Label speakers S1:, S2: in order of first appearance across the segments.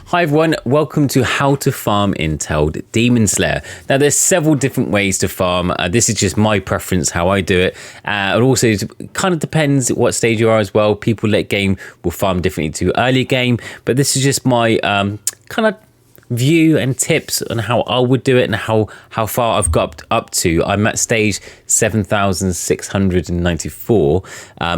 S1: Hi everyone, welcome to How to Farm in Tailed Demon Slayer. Now there's several different ways to farm. This is just my preference, how I do it. It also kind of depends what stage you are as well. People late game will farm differently to early game, but this is just my kind of view and tips on how I would do it and how far I've got up to. I'm at stage 7,694,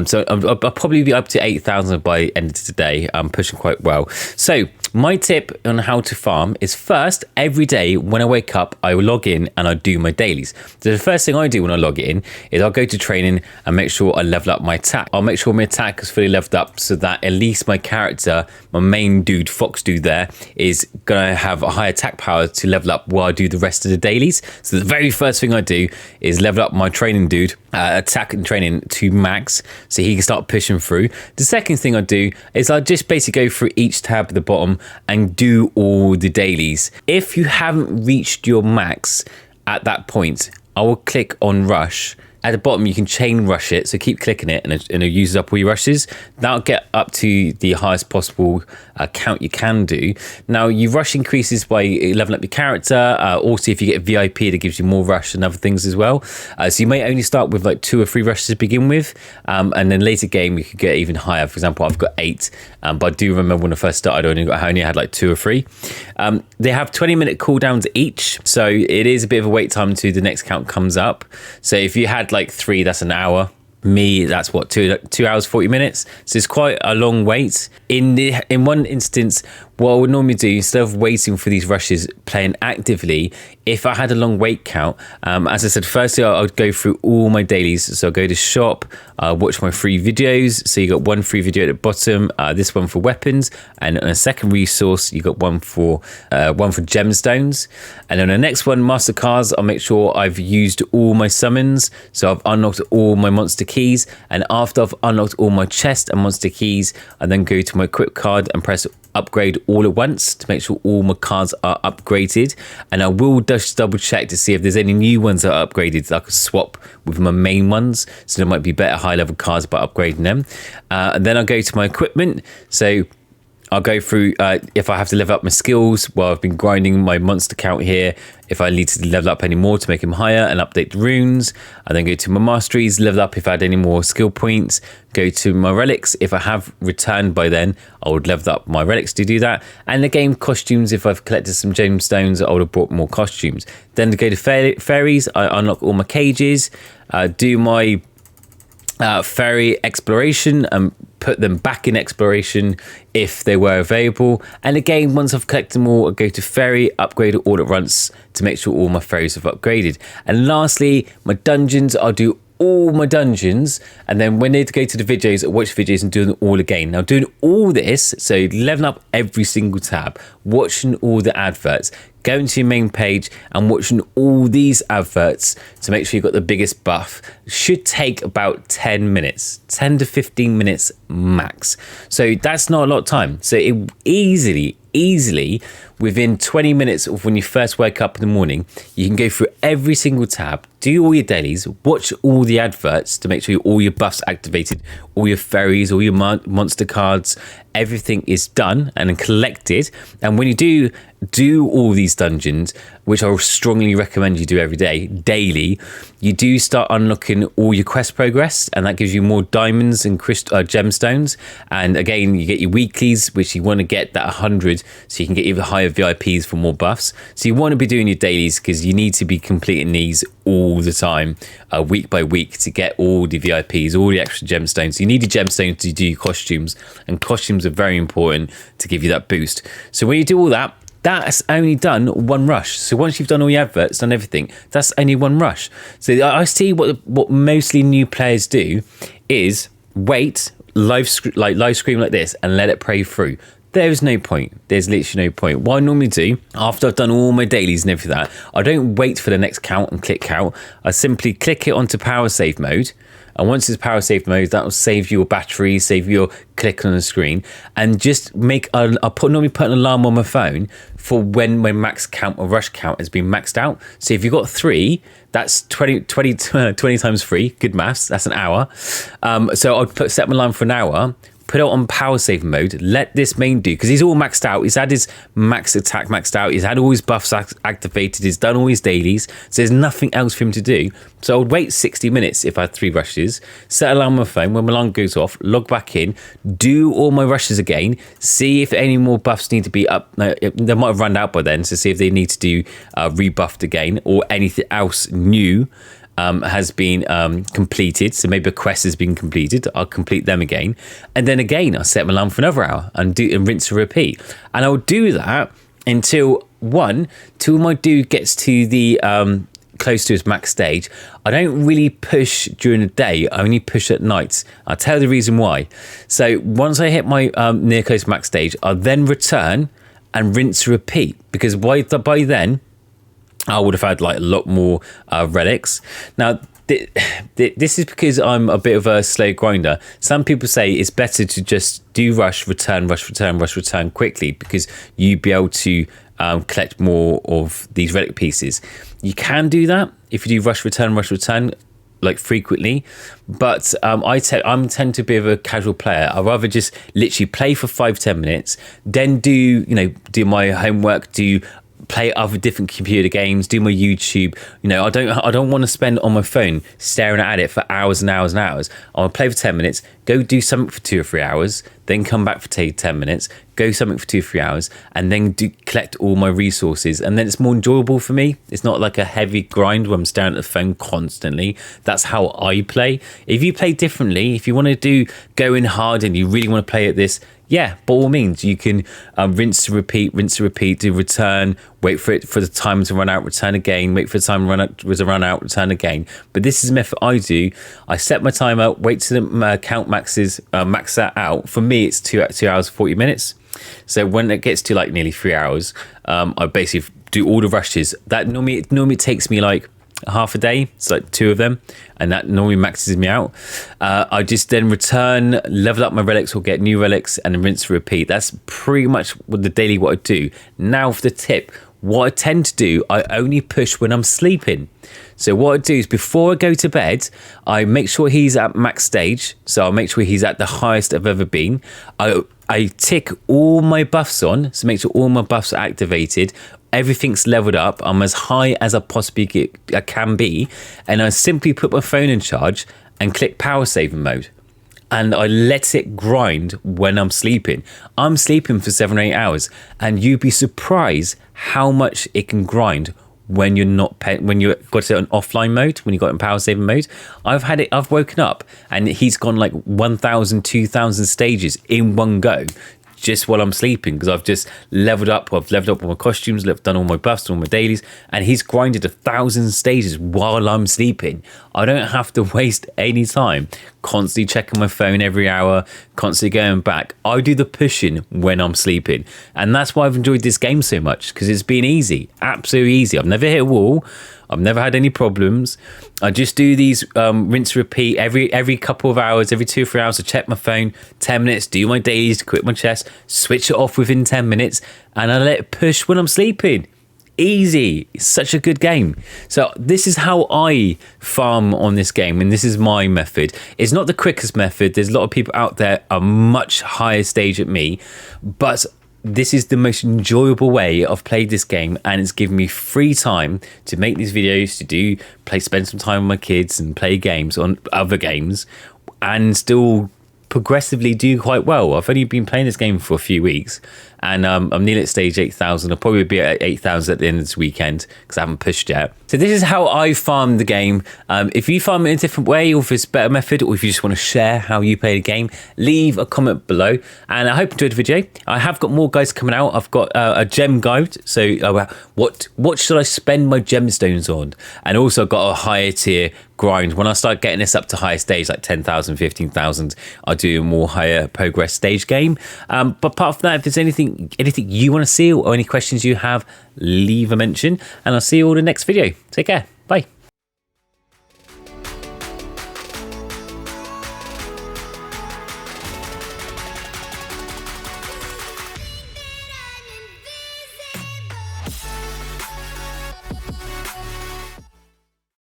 S1: so I'll probably be up to 8,000 by the end of today. I'm pushing quite well. So my tip on how to farm is, first, every day when I wake up, I will log in and I do my dailies. So the first thing I do when I log in is I'll go to training and make sure I level up my attack. I'll make sure my attack is fully leveled up so that at least my character, my main dude, Fox dude there, is gonna have a high attack power to level up while I do the rest of the dailies. So the very first thing I do is level up my training dude, attack and training to max, so he can start pushing through. The second thing I do is I just basically go through each tab at the bottom and do all the dailies. If you haven't reached your max at that point, I will click on rush. At the bottom, you can chain rush it, so keep clicking it and it uses up all your rushes. That'll get up to the highest possible count you can do. Now, your rush increases by leveling up your character. Also, if you get VIP, that gives you more rush and other things as well. So you may only start with like 2 or 3 rushes to begin with, and then later game you could get even higher. For example, I've got 8, but I do remember when I first started, I only had like 2 or 3. They have 20-minute cooldowns each, so it is a bit of a wait time until the next count comes up. So if you had like 3, that's an hour. Me, that's what, 2 hours 40 minutes. So it's quite a long wait. In one instance, what I would normally do, instead of waiting for these rushes, playing actively, if I had a long wait count, as I said, firstly I would go through all my dailies. So I'll go to shop, watch my free videos. So you got one free video at the bottom, this one for weapons, and on a second resource you got one for gemstones. And on the next one, master cards, I'll make sure I've used all my summons, so I've unlocked all my monster keys. And after I've unlocked all my chest and monster keys, I then go to my equip card and press upgrade all at once to make sure all my cards are upgraded. And I will just double check to see if there's any new ones that are upgraded that I could swap with my main ones, so there might be better high level cards by upgrading them. And then I'll go to my equipment. So I'll go through if I have to level up my skills while I've been grinding my monster count here, if I need to level up any more to make him higher, and update the runes. I then go to my masteries, level up if I had any more skill points, go to my relics. If I have returned by then, I would level up my relics to do that. And the game costumes, if I've collected some gemstones, I would have brought more costumes. Then to go to fairies, I unlock all my cages, do my fairy exploration and put them back in exploration if they were available. And again, once I've collected them all, I go to fairy, upgrade it all at once to make sure all my fairies have upgraded. And lastly, my dungeons, I'll do all my dungeons, and then when they go to the videos, I watch videos and do them all again. Now, doing all this, so leveling up every single tab, watching all the adverts, going to your main page and watching all these adverts to make sure you've got the biggest buff, should take about 10 minutes, 10 to 15 minutes max. So that's not a lot of time. So it easily, within 20 minutes of when you first wake up in the morning, you can go through every single tab, do all your dailies, watch all the adverts to make sure all your buffs activated, all your fairies, all your monster cards, everything is done and collected. And when you do all these dungeons, which I strongly recommend you do every day, daily, you do start unlocking all your quest progress, and that gives you more diamonds and gemstones. And again, you get your weeklies, which you want to get that 100, so you can get even higher VIPs for more buffs. So you want to be doing your dailies because you need to be completing these all the time, week by week, to get all the VIPs, all the extra gemstones. You need the gemstones to do your costumes, and costumes are very important to give you that boost. So when you do all that, that's only done one rush. So once you've done all your adverts, done everything, that's only one rush. So I see what mostly new players do is wait, live stream like this, and let it play through. There's no point. There's literally no point. What I normally do, after I've done all my dailies and everything like that, I don't wait for the next count and click count. I simply click it onto power save mode. And once it's power save mode, that will save your battery, save your click on the screen, and just normally put an alarm on my phone for when my max count or rush count has been maxed out. So if you've got 3, that's 20 times 3, good maths, that's an hour. So I'd set my alarm for an hour. put it on power save mode, let this main do, because he's all maxed out. He's had his max attack maxed out. He's had all his buffs activated. He's done all his dailies. So there's nothing else for him to do. So I would wait 60 minutes if I had 3 rushes, set alarm on my phone. When my alarm goes off, log back in, do all my rushes again, see if any more buffs need to be up. They might have run out by then, so see if they need to do rebuffed again, or anything else new has been completed. So maybe a quest has been completed. I'll complete them again, and then again I'll set my alarm for another hour and rinse and repeat. And I'll do that until my dude gets to the close to his max stage. I don't really push during the day. I only push at night. I'll tell you the reason why. So once I hit my near close max stage, I'll then return and rinse and repeat, because by then I would have had like a lot more relics. Now, this is because I'm a bit of a slow grinder. Some people say it's better to just do rush, return quickly, because you'd be able to collect more of these relic pieces. You can do that if you do rush, return, like frequently, but I tend to be a casual player. I'd rather just literally play for 5-10 minutes, then do my homework, play other different computer games, do my YouTube. I don't want to spend on my phone staring at it for hours and hours and hours. I want to play for 10 minutes, go do something for 2 or 3 hours, then come back for 10 minutes, go something for 2 or 3 hours, and then collect all my resources. And then it's more enjoyable for me. It's not like a heavy grind where I'm staring at the phone constantly. That's how I play. If you play differently, if you want to go in hard and you really want to play at this, yeah, by all means, you can rinse and repeat, do return, wait for the time to run out, return again, wait for the time to run out, return again. But this is the method I do. I set my timer, wait till the count max that out. For me, it's 2 hours, 40 minutes. So when it gets to like nearly 3 hours, I basically do all the rushes. That normally takes me like half a day. It's like 2 of them, and that normally maxes me out. I just then return, level up my relics, or get new relics, and then rinse and repeat. That's pretty much what I do. Now for the tip, what I tend to do, I only push when I'm sleeping. So what I do is before I go to bed, I make sure he's at max stage. So I'll make sure he's at the highest I've ever been. I tick all my buffs on, so make sure all my buffs are activated. Everything's leveled up. I'm as high as I possibly can be. And I simply put my phone in charge and click power saving mode. And I let it grind when I'm sleeping. I'm sleeping for 7 or 8 hours. And you'd be surprised how much it can grind when when you've got it on offline mode, when you got it in power saving mode. I've woken up and he's gone like 1,000, 2,000 stages in one go, just while I'm sleeping, because I've just leveled up. I've leveled up all my costumes, done all my buffs, all my dailies, and he's grinded 1,000 stages while I'm sleeping. I don't have to waste any time constantly checking my phone every hour, constantly going back. I do the pushing when I'm sleeping, and that's why I've enjoyed this game so much, because it's been easy, absolutely easy. I've never hit a wall. I've never had any problems. I just do these rinse repeat every couple of hours, every 2 or 3 hours. I check my phone, 10 minutes, do my dailies, quit my chest, switch it off within 10 minutes, and I let it push when I'm sleeping. Easy. It's such a good game. So this is how I farm on this game, and this is my method. It's not the quickest method. There's a lot of people out there are much higher stage at me, but this is the most enjoyable way I've played this game, and it's given me free time to make these videos, spend some time with my kids and play games on other games, and still progressively do quite well. I've only been playing this game for a few weeks, and I'm nearly at stage 8,000. I'll probably be at 8,000 at the end of this weekend because I haven't pushed yet. So this is how I farm the game. If you farm it in a different way, or if it's a better method, or if you just want to share how you play the game, leave a comment below. And I hope you enjoyed the video. I have got more guides coming out. I've got a gem guide. So what should I spend my gemstones on? And also I've got a higher tier grind. When I start getting this up to higher stage, like 10,000, 15,000, I'll do a more higher progress stage game. But apart from that, if there's anything you want to see, or any questions you have, leave a mention, and I'll see you all in the next video. Take care. Bye.